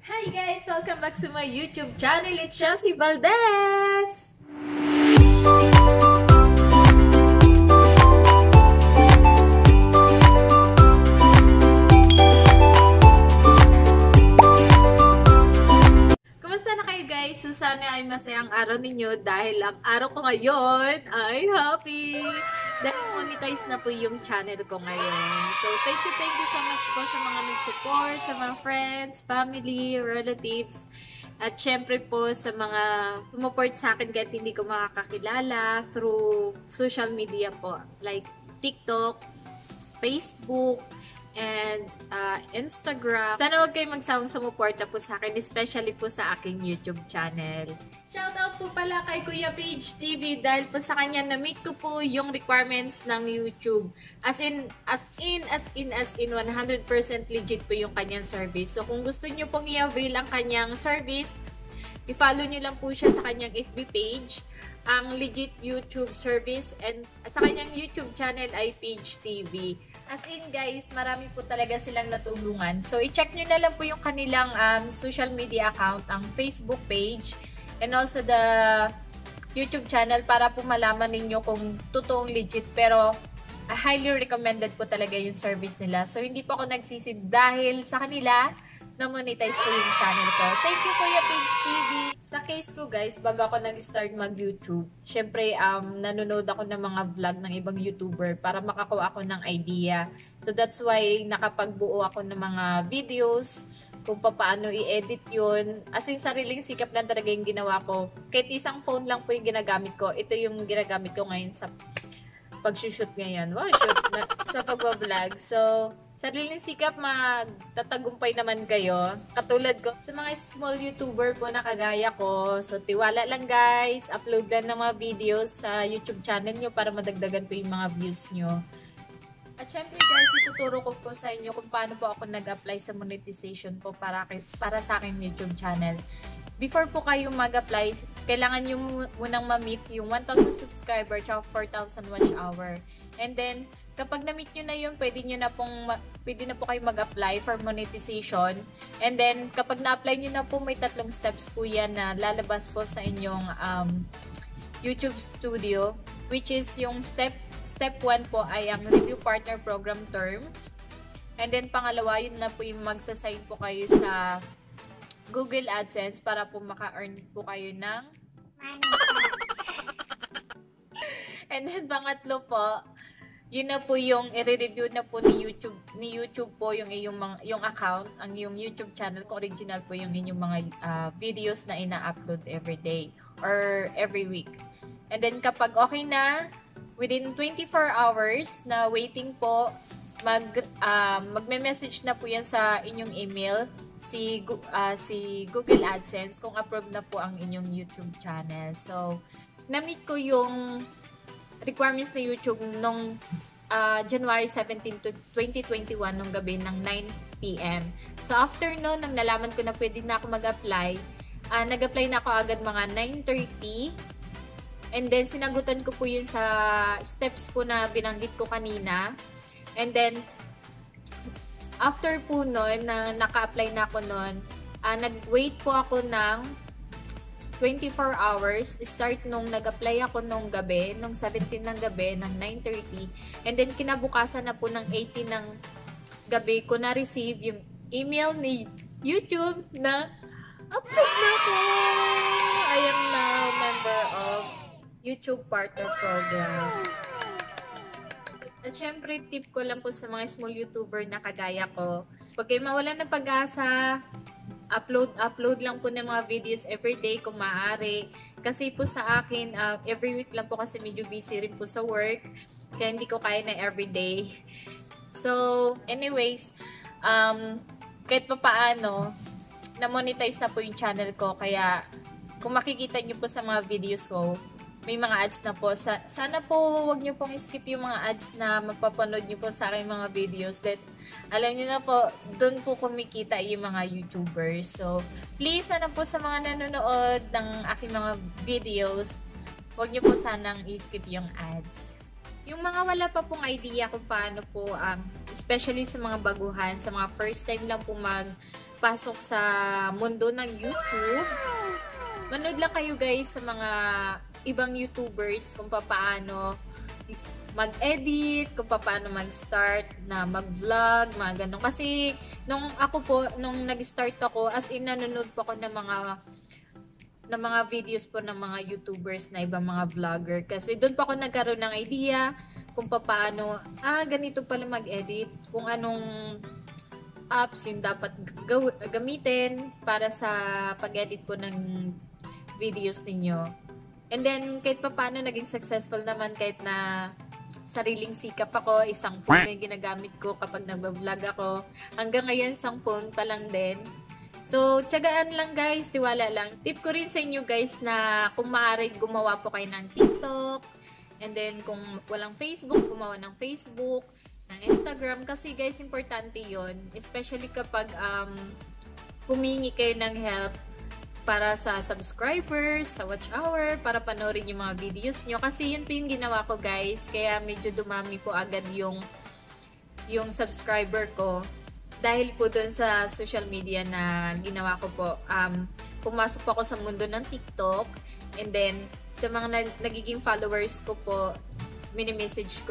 Hi guys! Welcome back to my YouTube channel. It's Chelsea Valdez! Kumusta na kayo guys? So sana ay masayang araw ninyo dahil ang araw ko ngayon ay happy! Dahil monetize na po yung channel ko ngayon. So, thank you so much po sa mga nag-support, sa mga friends, family, relatives, at syempre po sa mga sumuport sa akin kahit hindi ko makakakilala through social media po. Like TikTok, Facebook, and Instagram. Sana huwag kayong magsawang sumuporta po sa akin, especially po sa aking YouTube channel. Shoutout po pala kay Kuya Page TV dahil po sa kanya na-meet ko po yung requirements ng YouTube. As in 100% legit po yung kanyang service. So kung gusto niyo pong i-avail ang kanyang service, i-follow niyo lang po siya sa kanyang FB page, ang legit YouTube service, and at sa kanyang YouTube channel ay Page TV. As in guys, marami po talaga silang natulungan. So i-check nyo na lang po yung kanilang social media account, ang Facebook page, and also the YouTube channel para po malaman ninyo kung totoong legit. Pero highly recommended po talaga yung service nila. So hindi po ako nagsisi dahil sa kanila na-monetize ko yung channel ko. Thank you Kuya Page TV! Sa case ko guys, bago ako nag-start mag-YouTube, syempre nanonood ako ng mga vlog ng ibang YouTuber para makakuha ako ng idea. So that's why nakapagbuo ako ng mga videos kung paano i-edit yun. As in, sariling sikap lang talaga yung ginawa ko. Kahit isang phone lang po yung ginagamit ko. Ito yung ginagamit ko ngayon sa pag-shoot ngayon. Wow, shoot na, sa pag-vlog. So, sariling sikap, magtatagumpay naman kayo. Katulad ko, sa mga small YouTuber po na kagaya ko. So, tiwala lang guys. Upload lang ng mga videos sa YouTube channel nyo para madagdagan po yung mga views nyo. At syempre guys, ituturo ko po sa inyo kung paano po ako nag-apply sa monetization po para sa aking YouTube channel. Before po kayo mag-apply, kailangan nyo munang ma-meet yung 1,000 subscriber at 4,000 watch hour. And then, kapag na-meet nyo na yun, pwede na po kayo mag-apply for monetization. And then, kapag na-apply nyo na po, may 3 steps po yan na lalabas po sa inyong YouTube Studio. Which is yung Step 1 po ay ang Review Partner Program term. And then, pangalawa, yun na po yung magsasign po kayo sa Google AdSense para po maka-earn po kayo ng money. And then, pangatlo po, yun na po yung i-review na po ni YouTube po yung account, ang yung YouTube channel kung original po yung inyong mga videos na ina-upload every day or every week. And then, kapag okay na, within 24 hours na waiting po, magme-message na po yan sa inyong email, si Google AdSense, kung approved na po ang inyong YouTube channel. So, na-meet ko yung requirements na YouTube nung January 17 to 2021 nung gabi ng 9 PM. So, after noon, nang nalaman ko na pwede na ako mag-apply, nag-apply na ako agad mga 9:30. And then, sinagutan ko po yun sa steps po na binanggit ko kanina. And then, after po nun, na naka-apply na ako nun, nag-wait po ako ng 24 hours. Start nung nag-apply ako nung gabi, nung 17 ng gabi, ng 9:30. And then, kinabukasan na po ng 18 ng gabi ko na-receive yung email ni YouTube na upload na ko! I am now member of YouTube Partner Program. At syempre, tip ko lang po sa mga small YouTuber na kagaya ko, pag kayo mawalan ng pag-asa, upload lang po ng mga videos everyday kung maaari. Kasi po sa akin, every week lang po kasi medyo busy rin po sa work, kaya hindi ko kaya na everyday. So, anyways, kahit pa paano, na-monetize na po yung channel ko, kaya kung makikita nyo po sa mga videos ko, may mga ads na po. Sana po wag nyo pong skip yung mga ads na mapapanood nyo po sa aking mga videos. That, alam nyo na po, doon po kumikita yung mga YouTubers. So, please, sana po sa mga nanonood ng aking mga videos, wag nyo po sanang i-skip yung ads. Yung mga wala pa pong idea kung paano po, especially sa mga baguhan, sa mga first time lang po pasok sa mundo ng YouTube, manood lang kayo guys sa mga ibang YouTubers kung paano mag-edit, kung paano mag-start na mag-vlog, mga ganun. Kasi nung nag-start ako, as in nanonood po ako ng mga videos po ng mga YouTubers na ibang mga vlogger. Kasi doon pa ako nagkaroon ng idea kung paano, ganito pala mag-edit, kung anong apps yung dapat gamitin para sa pag-edit po ng videos ninyo. And then, kahit paano naging successful naman kahit na sariling sikap ako, isang phone na ginagamit ko kapag nag-vlog ako. Hanggang ngayon, isang phone pa lang din. So, tiyagaan lang guys, tiwala lang. Tip ko rin sa inyo guys na kung maaari gumawa po kayo ng TikTok. And then, kung walang Facebook, gumawa ng Facebook, ng Instagram. Kasi guys, importante yon, especially kapag humingi kayo ng help para sa subscribers, sa watch hour, para panoorin yung mga videos nyo. Kasi yun po yung ginawa ko guys. Kaya medyo dumami po agad yung subscriber ko. Dahil po dun sa social media na ginawa ko po. Pumasok po ako sa mundo ng TikTok. And then, sa mga nagiging followers ko po, mini-message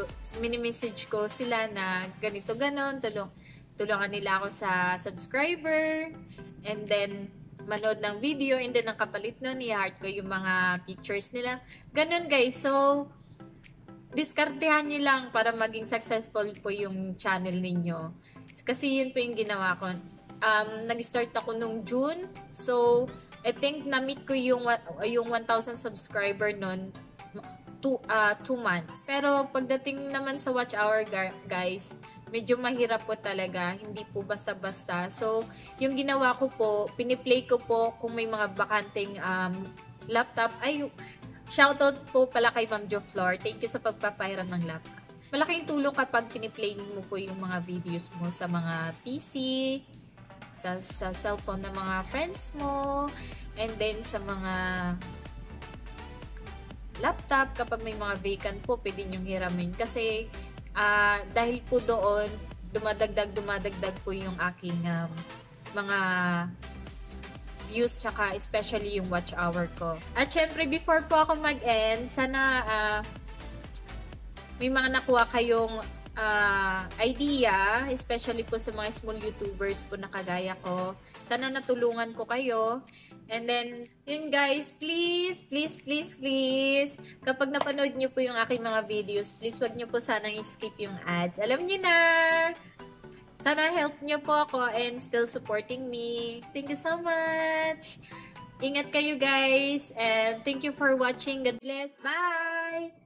ko sila na ganito ganon. Tulungan nila ako sa subscriber. And then, manood ng video, and then ang kapalit nun, i-heart ko yung mga pictures nila. Ganun guys. So, diskartehan nyo lang para maging successful po yung channel ninyo. Kasi yun po yung ginawa ko. Nag-start ako nung June. So, I think na-meet ko yung 1,000 subscriber nun 2 months. Pero pagdating naman sa watch hour guys, medyo mahirap po talaga, hindi po basta-basta. So, yung ginawa ko po, piniplay ko po kung may mga bakanteng laptop. Ay, shoutout po pala kay Ma'am Jo Flor. Thank you sa pagpapahiram ng laptop. Malaking tulong kapag piniplay mo po yung mga videos mo sa mga PC, sa cellphone ng mga friends mo, and then sa mga laptop, kapag may mga vacant po, pwede nyong hiramin. Kasi, dahil po doon, dumadagdag po yung aking mga views, tsaka especially yung watch hour ko. At syempre, before po ako mag-end, sana may mga nakuha kayong idea, especially po sa mga small YouTubers po na kagaya ko. Sana natulungan ko kayo. And then, yun guys, please, kapag napanood nyo po yung aking mga videos, please wag nyo po sanang skip yung ads. Alam nyo na! Sana help nyo po ako and still supporting me. Thank you so much! Ingat kayo guys, and thank you for watching. God bless. Bye!